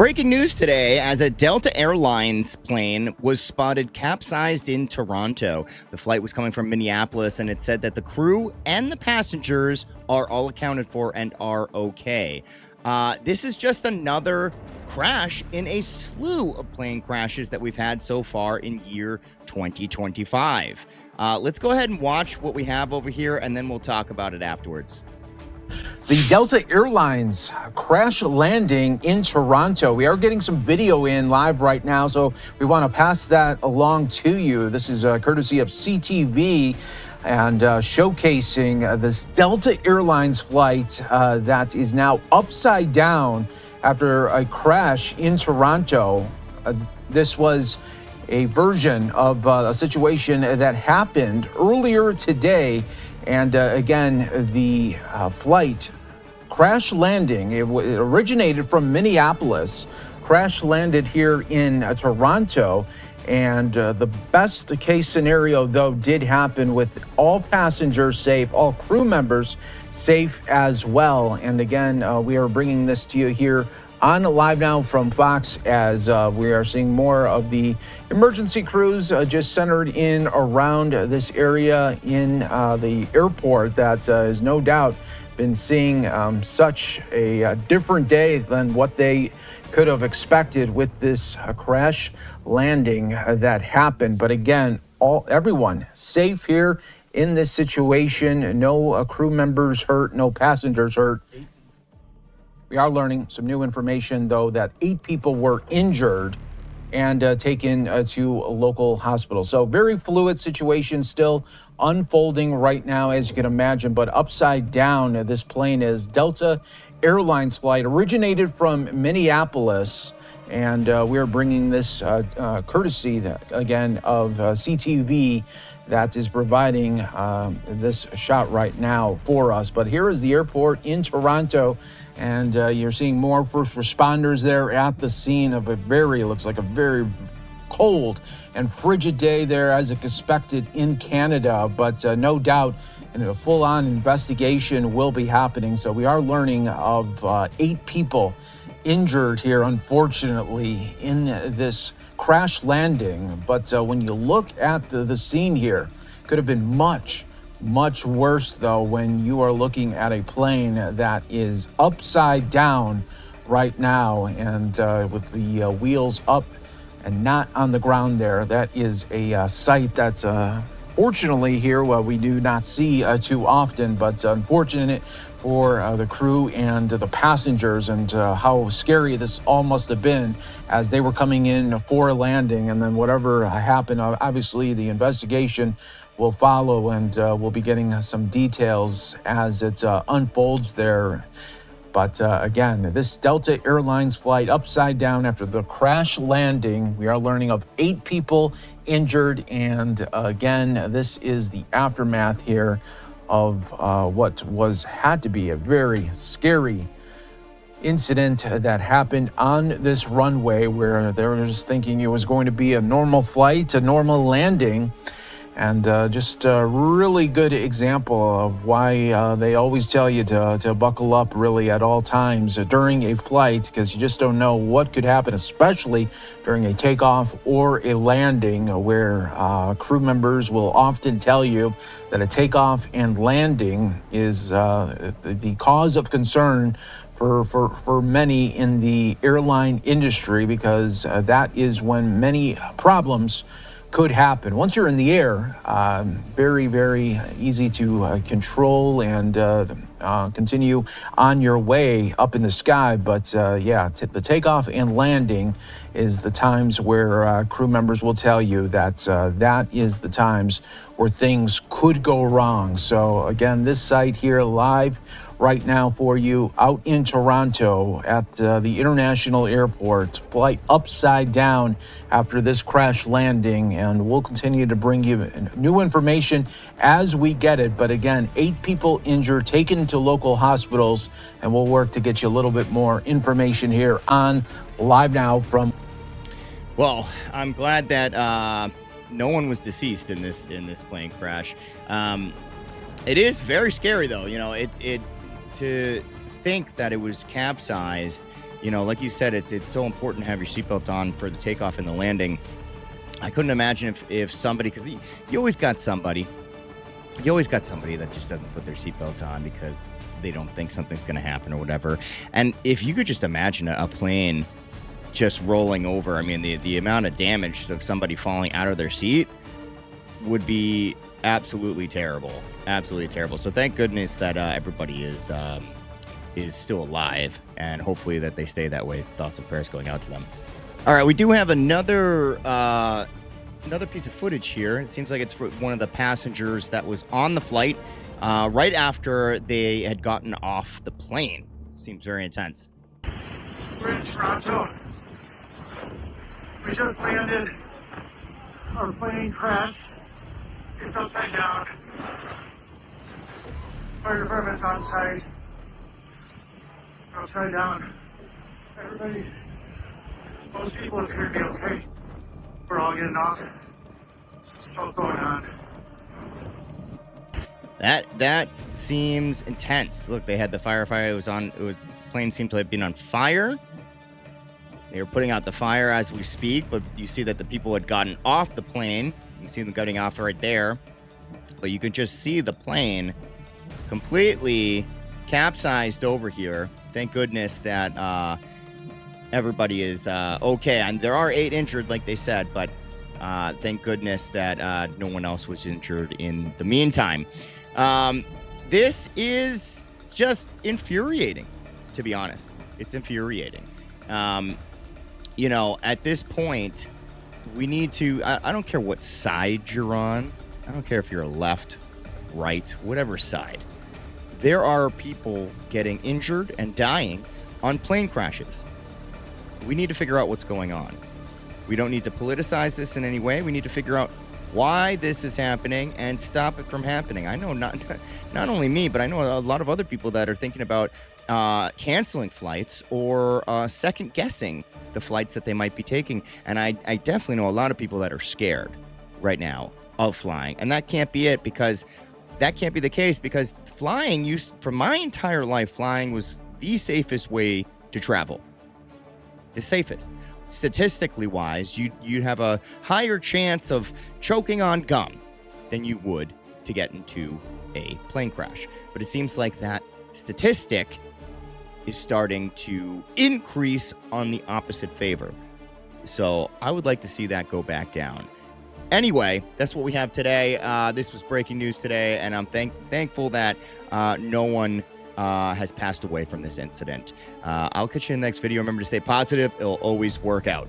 Breaking news today as a Delta Airlines plane was spotted capsized in Toronto. The flight was coming from Minneapolis, and it said that the crew and the passengers are all accounted for and are okay. This is just another crash in a slew of plane crashes that we've had so far in year 2025. Let's go ahead and watch what we have over here, and then we'll talk about it afterwards. The Delta Airlines crash landing in Toronto. We are getting some video in live right now, so we want to pass that along to you. This is courtesy of CTV and showcasing this Delta Airlines flight that is now upside down after a crash in Toronto. This was a version of a situation that happened earlier today. And again, the flight crash landing, it originated from Minneapolis, crash landed here in Toronto. And the best case scenario, though, did happen with all passengers safe, all crew members safe as well. And again, we are bringing this to you here on Live Now from Fox as we are seeing more of the emergency crews just centered in around this area in the airport that is no doubt been seeing such a different day than what they could have expected with this crash landing that happened. But again, everyone safe here in this situation. No crew members hurt, no passengers hurt. We are learning some new information, though, that 8 people were injured and taken to a local hospital. So very fluid situation still unfolding right now, as you can imagine, but upside down. This plane is Delta Airlines flight originated from Minneapolis. And we're bringing this courtesy, again, of CTV that is providing this shot right now for us. But here is the airport in Toronto, and you're seeing more first responders there at the scene of looks like a very cold and frigid day there as expected in Canada. But no doubt a full-on investigation will be happening. So we are learning of 8 people injured here, unfortunately, in this crash landing. But when you look at the scene here, could have been much worse, though, when you are looking at a plane that is upside down right now and with the wheels up and not on the ground there. That is a sight that's fortunately here, we do not see too often, but unfortunate for the crew and the passengers, and how scary this all must have been as they were coming in for a landing. And then whatever happened, obviously the investigation will follow, and we'll be getting some details as it unfolds there. But again, this Delta Airlines flight upside down after the crash landing. We are learning of 8 people injured. And again, this is the aftermath here of what had to be a very scary incident that happened on this runway, where they were just thinking it was going to be a normal flight, a normal landing. And just a really good example of why they always tell you to buckle up really at all times during a flight, because you just don't know what could happen, especially during a takeoff or a landing, where crew members will often tell you that a takeoff and landing is the cause of concern for many in the airline industry, because that is when many problems could happen. Once you're in the air, very, very easy to control and continue on your way up in the sky. But the takeoff and landing is the times where crew members will tell you that that is the times where things could go wrong. So again, this site here live right now for you out in Toronto at the International Airport. Flight upside down after this crash landing, and we'll continue to bring you new information as we get it. But again, 8 people injured, taken to local hospitals, and we'll work to get you a little bit more information here on Live Now from... Well, I'm glad that no one was deceased in this plane crash. It is very scary, though. You know, to think that it was capsized You know, like you said, it's so important to have your seatbelt on for the takeoff and the landing. I couldn't imagine if somebody, because you always got somebody. You always got somebody that just doesn't put their seatbelt on because they don't think something's going to happen or whatever. And if you could just imagine a plane just rolling over, I mean, the amount of damage of somebody falling out of their seat would be absolutely terrible. Absolutely terrible. So thank goodness that everybody is still alive, and hopefully that they stay that way. Thoughts and prayers going out to them. All right, we do have another piece of footage here. It seems like it's for one of the passengers that was on the flight right after they had gotten off the plane. Seems very intense. We're in Toronto. We just landed. Our plane crashed. It's upside down. Fire department's on site. Upside down. Everybody, most people appear to be okay. We're all getting off. Some smoke going on. That seems intense. Look, they had the firefighter. The plane seemed to have been on fire. They were putting out the fire as we speak, but you see that the people had gotten off the plane. You can see them getting off right there. But you can just see the plane completely capsized over here. Thank goodness that everybody is okay. And there are 8 injured, like they said, but thank goodness that no one else was injured in the meantime. This is just infuriating, to be honest. It's infuriating. You know, at this point, we need to, I don't care what side you're on. I don't care if you're left, right, whatever side. There are people getting injured and dying on plane crashes. We need to figure out what's going on. We don't need to politicize this in any way. We need to figure out why this is happening and stop it from happening. I know not only me, but I know a lot of other people that are thinking about canceling flights or second guessing the flights that they might be taking. And I definitely know a lot of people that are scared right now of flying. And that can't be it, because that can't be the case, because flying for my entire life, flying was the safest way to travel. The safest. Statistically wise, you'd have a higher chance of choking on gum than you would to get into a plane crash. But it seems like that statistic is starting to increase on the opposite favor. So I would like to see that go back down. Anyway, that's what we have today. This was breaking news today, and I'm thankful that no one has passed away from this incident. I'll catch you in the next video. Remember to stay positive. It'll always work out.